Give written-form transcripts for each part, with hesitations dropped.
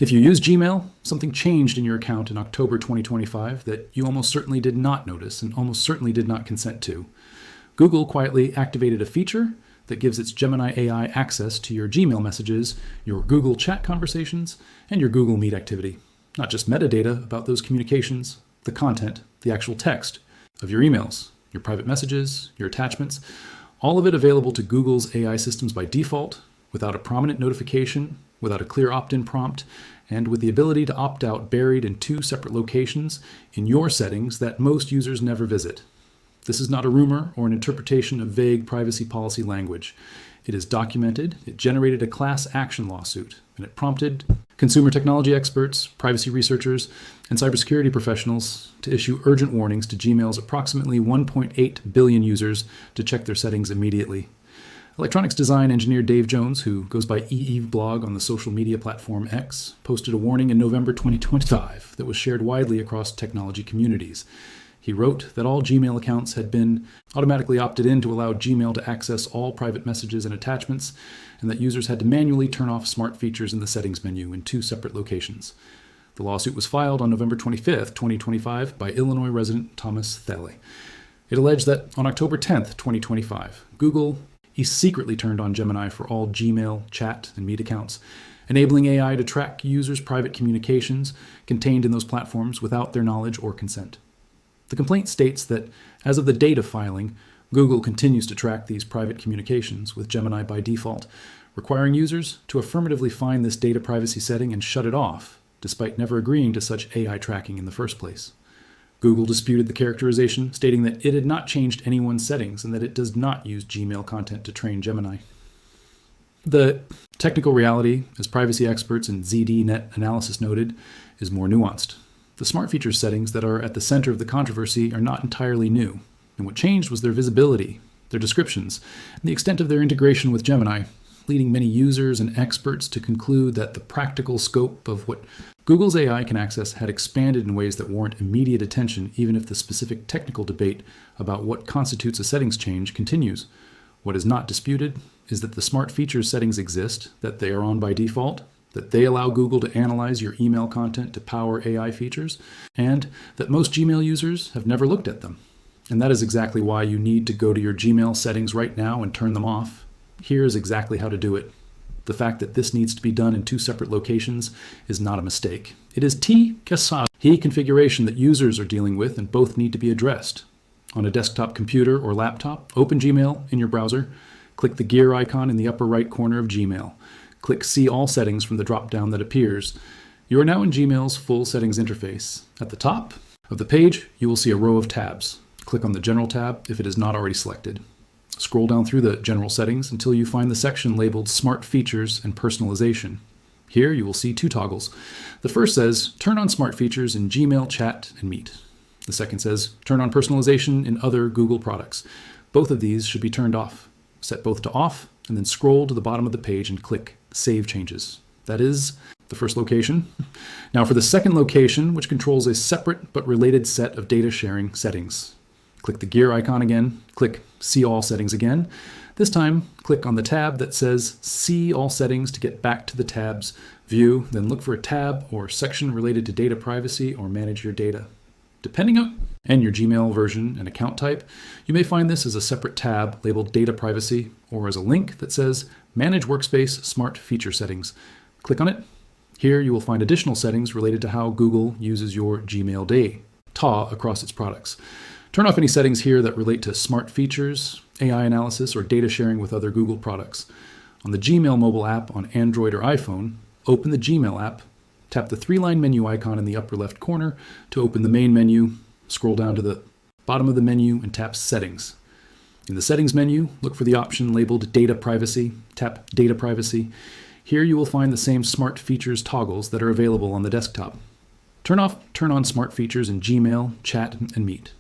If you use Gmail, something changed in your account in October 2025 that you almost certainly did not notice and almost certainly did not consent to. Google quietly activated a feature that gives its Gemini AI access to your Gmail messages, your Google Chat conversations, and your Google Meet activity. Not just metadata about those communications, the content, the actual text of your emails, your private messages, your attachments, all of it available to Google's AI systems by default, without a prominent notification, without a clear opt-in prompt, and with the ability to opt out buried in 2 separate locations in your settings that most users never visit. This is not a rumor or an interpretation of vague privacy policy language. It is documented, it generated a class action lawsuit, and it prompted consumer technology experts, privacy researchers, and cybersecurity professionals to issue urgent warnings to Gmail's approximately 1.8 billion users to check their settings immediately. Electronics design engineer Dave Jones, who goes by EEveblog on the social media platform X, posted a warning in November 2025 that was shared widely across technology communities. He wrote that all Gmail accounts had been automatically opted in to allow Gmail to access all private messages and attachments, and that users had to manually turn off smart features in the settings menu in 2 separate locations. The lawsuit was filed on November 25, 2025 by Illinois resident Thomas Thele. It alleged that on October 10, 2025, Google secretly turned on Gemini for all Gmail, Chat, and Meet accounts, enabling AI to track users' private communications contained in those platforms without their knowledge or consent. The complaint states that, as of the date of filing, Google continues to track these private communications with Gemini by default, requiring users to affirmatively find this data privacy setting and shut it off, despite never agreeing to such AI tracking in the first place. Google disputed the characterization, stating that it had not changed anyone's settings and that it does not use Gmail content to train Gemini. The technical reality, as privacy experts and ZDNet Analysis noted, is more nuanced. The smart features settings that are at the center of the controversy are not entirely new, and what changed was their visibility, their descriptions, and the extent of their integration with Gemini, leading many users and experts to conclude that the practical scope of what Google's AI can access had expanded in ways that warrant immediate attention, even if the specific technical debate about what constitutes a settings change continues. What is not disputed is that the smart features settings exist, that they are on by default, that they allow Google to analyze your email content to power AI features, and that most Gmail users have never looked at them. And that is exactly why you need to go to your Gmail settings right now and turn them off. Here is exactly how to do it. The fact that this needs to be done in 2 separate locations is not a mistake. It is key configuration that users are dealing with, and both need to be addressed. On a desktop computer or laptop, open Gmail in your browser, click the gear icon in the upper right corner of Gmail. Click See All Settings from the drop-down that appears. You are now in Gmail's full settings interface. At the top of the page, you will see a row of tabs. Click on the General tab if it is not already selected. Scroll down through the general settings until you find the section labeled Smart Features and Personalization. Here you will see 2 toggles. The first says Turn on Smart Features in Gmail, Chat, and Meet. The second says Turn on Personalization in other Google products. Both of these should be turned off. Set both to off, and then scroll to the bottom of the page and click Save Changes. That is the first location. Now for the second location, which controls a separate but related set of data sharing settings. Click the gear icon again, click See All Settings again. This time, click on the tab that says See All Settings to get back to the tab's view, then look for a tab or section related to data privacy or manage your data. Depending on your Gmail version and account type, you may find this as a separate tab labeled Data Privacy or as a link that says Manage Workspace Smart Feature Settings. Click on it. Here you will find additional settings related to how Google uses your Gmail data across its products. Turn off any settings here that relate to smart features, AI analysis, or data sharing with other Google products. On the Gmail mobile app on Android or iPhone, open the Gmail app, tap the 3-line menu icon in the upper left corner to open the main menu, scroll down to the bottom of the menu and tap Settings. In the Settings menu, look for the option labeled Data Privacy, tap Data Privacy. Here you will find the same smart features toggles that are available on the desktop. Turn on smart features in Gmail, Chat, and Meet.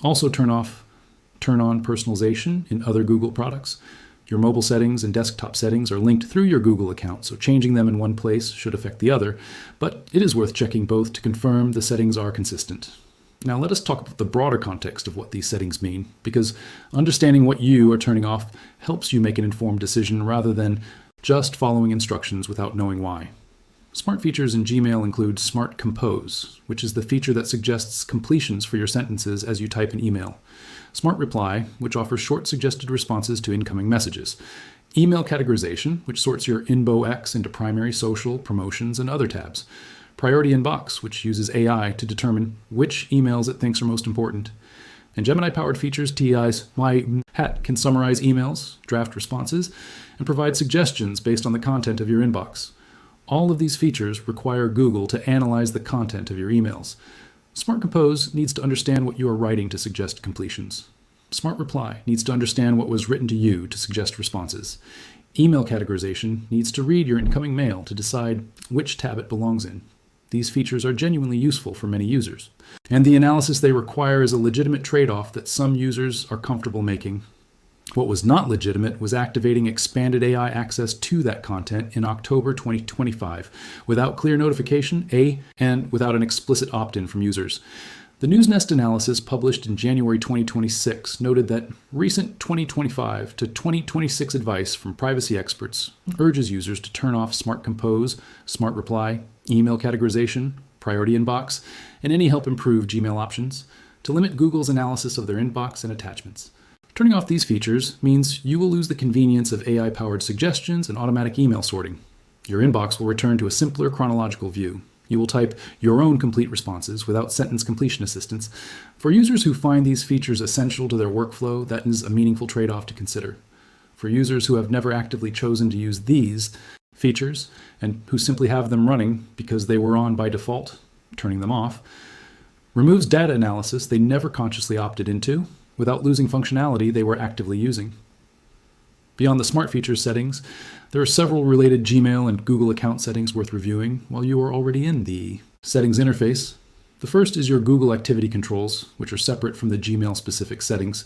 Also turn on personalization in other Google products. Your mobile settings and desktop settings are linked through your Google account, so changing them in one place should affect the other, but it is worth checking both to confirm the settings are consistent. Now let us talk about the broader context of what these settings mean, because understanding what you are turning off helps you make an informed decision rather than just following instructions without knowing why. Smart features in Gmail include Smart Compose, which is the feature that suggests completions for your sentences as you type an email. Smart Reply, which offers short suggested responses to incoming messages. Email Categorization, which sorts your InboX into primary, social, promotions, and other tabs. Priority Inbox, which uses AI to determine which emails it thinks are most important. And Gemini-powered features TI's My Hat can summarize emails, draft responses, and provide suggestions based on the content of your inbox. All of these features require Google to analyze the content of your emails. Smart Compose needs to understand what you are writing to suggest completions. Smart Reply needs to understand what was written to you to suggest responses. Email Categorization needs to read your incoming mail to decide which tab it belongs in. These features are genuinely useful for many users, and the analysis they require is a legitimate trade-off that some users are comfortable making. What was not legitimate was activating expanded AI access to that content in October 2025 without clear notification, and without an explicit opt-in from users. The NewsNest analysis published in January 2026 noted that recent 2025 to 2026 advice from privacy experts urges users to turn off Smart Compose, Smart Reply, Email Categorization, Priority Inbox, and any help improve Gmail options to limit Google's analysis of their inbox and attachments. Turning off these features means you will lose the convenience of AI-powered suggestions and automatic email sorting. Your inbox will return to a simpler chronological view. You will type your own complete responses without sentence completion assistance. For users who find these features essential to their workflow, that is a meaningful trade-off to consider. For users who have never actively chosen to use these features and who simply have them running because they were on by default, turning them off, removes data analysis they never consciously opted into, without losing functionality they were actively using. Beyond the Smart Features settings, there are several related Gmail and Google account settings worth reviewing while you are already in the settings interface. The first is your Google activity controls, which are separate from the Gmail-specific settings.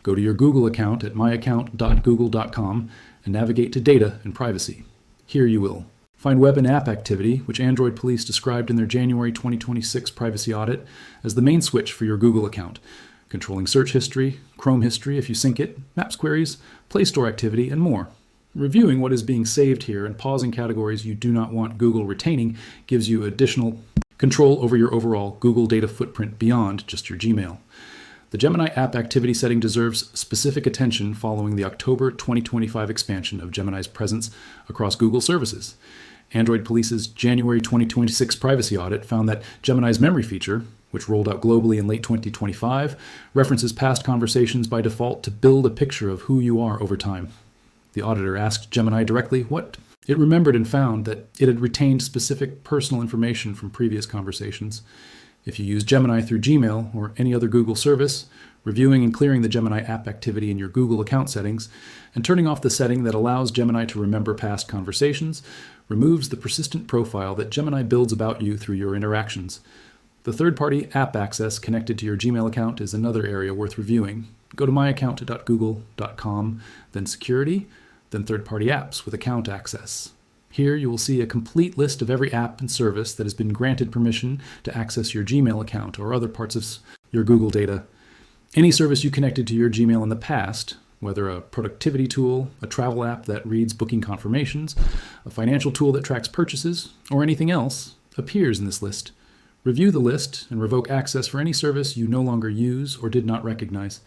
Go to your Google account at myaccount.google.com and navigate to Data and Privacy. Here you will find web and app activity, which Android police described in their January 2026 privacy audit as the main switch for your Google account, controlling search history, Chrome history if you sync it, Maps queries, Play Store activity, and more. Reviewing what is being saved here and pausing categories you do not want Google retaining gives you additional control over your overall Google data footprint beyond just your Gmail. The Gemini app activity setting deserves specific attention following the October 2025 expansion of Gemini's presence across Google services. Android Police's January 2026 privacy audit found that Gemini's memory feature, which rolled out globally in late 2025, references past conversations by default to build a picture of who you are over time. The auditor asked Gemini directly what it remembered and found that it had retained specific personal information from previous conversations. If you use Gemini through Gmail or any other Google service, reviewing and clearing the Gemini app activity in your Google account settings, and turning off the setting that allows Gemini to remember past conversations, removes the persistent profile that Gemini builds about you through your interactions. The third-party app access connected to your Gmail account is another area worth reviewing. Go to myaccount.google.com, then Security, then Third-party apps with account access. Here you will see a complete list of every app and service that has been granted permission to access your Gmail account or other parts of your Google data. Any service you connected to your Gmail in the past, whether a productivity tool, a travel app that reads booking confirmations, a financial tool that tracks purchases, or anything else, appears in this list. Review the list and revoke access for any service you no longer use or did not recognize.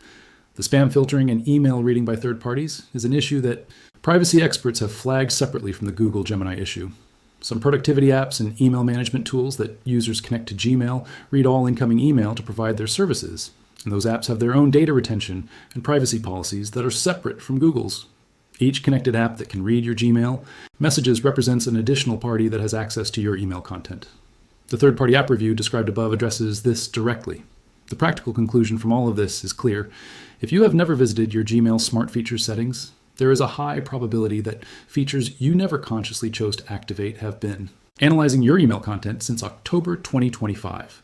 The spam filtering and email reading by third parties is an issue that privacy experts have flagged separately from the Google Gemini issue. Some productivity apps and email management tools that users connect to Gmail read all incoming email to provide their services, and those apps have their own data retention and privacy policies that are separate from Google's. Each connected app that can read your Gmail messages represents an additional party that has access to your email content. The third-party app review described above addresses this directly. The practical conclusion from all of this is clear. If you have never visited your Gmail Smart Features settings, there is a high probability that features you never consciously chose to activate have been. Analyzing your email content since October 2025.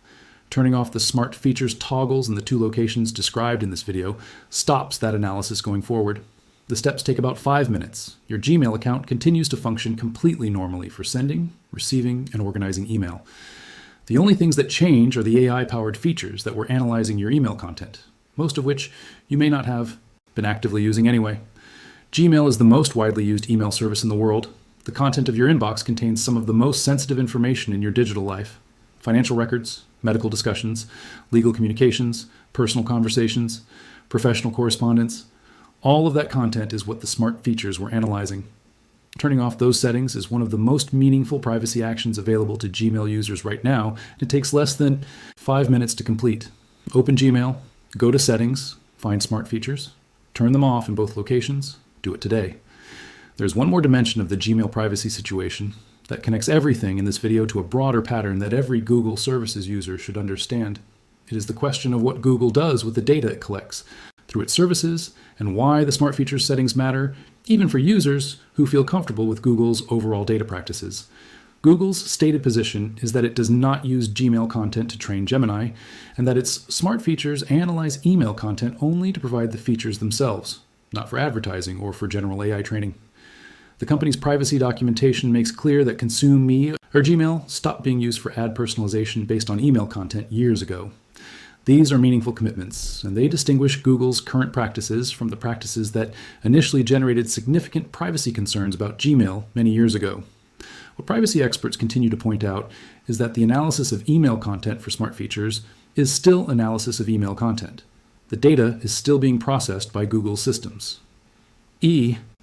Turning off the Smart Features toggles in the two locations described in this video stops that analysis going forward. The steps take about 5 minutes. Your Gmail account continues to function completely normally for sending, receiving, and organizing email. The only things that change are the AI-powered features that were analyzing your email content, most of which you may not have been actively using anyway. Gmail is the most widely used email service in the world. The content of your inbox contains some of the most sensitive information in your digital life: financial records, medical discussions, legal communications, personal conversations, professional correspondence. All of that content is what the smart features were analyzing. Turning off those settings is one of the most meaningful privacy actions available to Gmail users right now. It takes less than 5 minutes to complete. Open Gmail, go to Settings, find Smart Features, turn them off in both locations. Do it today. There's one more dimension of the Gmail privacy situation that connects everything in this video to a broader pattern that every Google Services user should understand. It is the question of what Google does with the data it collects through its services and why the Smart Features settings matter, even for users who feel comfortable with Google's overall data practices. Google's stated position is that it does not use Gmail content to train Gemini, and that its Smart Features analyze email content only to provide the features themselves, not for advertising or for general AI training. The company's privacy documentation makes clear that Consume Me or Gmail stopped being used for ad personalization based on email content years ago. These are meaningful commitments, and they distinguish Google's current practices from the practices that initially generated significant privacy concerns about Gmail many years ago. What privacy experts continue to point out is that the analysis of email content for Smart Features is still analysis of email content. The data is still being processed by Google's systems.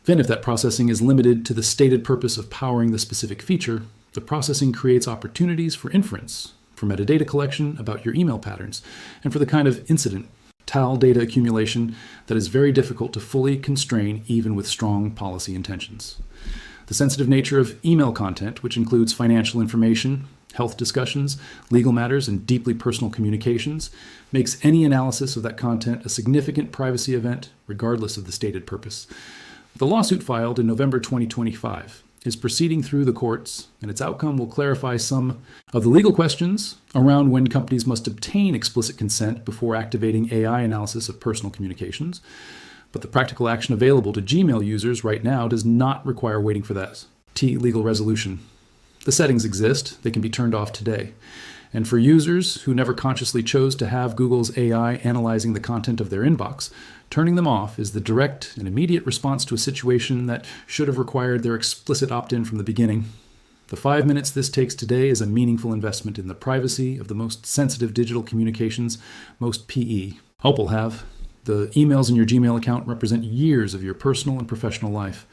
Even if that processing is limited to the stated purpose of powering the specific feature, the processing creates opportunities for inference, for metadata collection about your email patterns, and for the kind of incident, TAL data accumulation that is very difficult to fully constrain even with strong policy intentions. The sensitive nature of email content, which includes financial information, health discussions, legal matters, and deeply personal communications, makes any analysis of that content a significant privacy event, regardless of the stated purpose. The lawsuit filed in November 2025 is proceeding through the courts, and its outcome will clarify some of the legal questions around when companies must obtain explicit consent before activating AI analysis of personal communications. But the practical action available to Gmail users right now does not require waiting for that legal resolution. The settings exist, they can be turned off today. And for users who never consciously chose to have Google's AI analyzing the content of their inbox, turning them off is the direct and immediate response to a situation that should have required their explicit opt-in from the beginning. The 5 minutes this takes today is a meaningful investment in the privacy of the most sensitive digital communications most PE hope will have. The emails in your Gmail account represent years of your personal and professional life.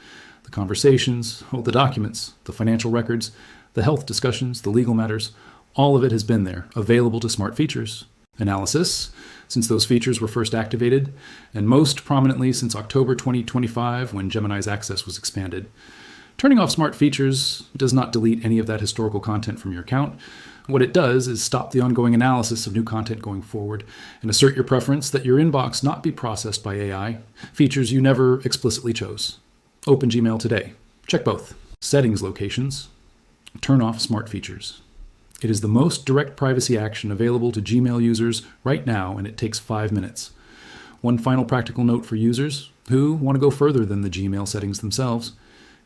The conversations, the documents, the financial records, the health discussions, the legal matters, all of it has been there, available to Smart Features. Analysis, since those features were first activated, and most prominently since October 2025 when Gemini's access was expanded. Turning off Smart Features does not delete any of that historical content from your account. What it does is stop the ongoing analysis of new content going forward and assert your preference that your inbox not be processed by AI, features you never explicitly chose. Open Gmail today. Check both. Settings locations. Turn off Smart Features. It is the most direct privacy action available to Gmail users right now, and it takes 5 minutes. One final practical note for users who want to go further than the Gmail settings themselves: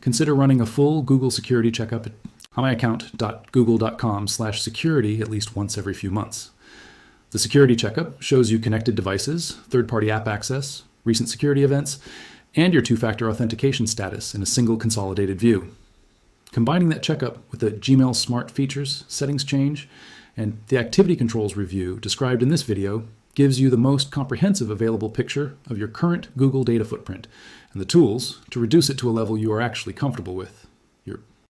consider running a full Google security checkup at myaccount.google.com/security at least once every few months. The security checkup shows you connected devices, third-party app access, recent security events, and your two-factor authentication status in a single consolidated view. Combining that checkup with the Gmail Smart Features settings change and the activity controls review described in this video gives you the most comprehensive available picture of your current Google data footprint and the tools to reduce it to a level you are actually comfortable with.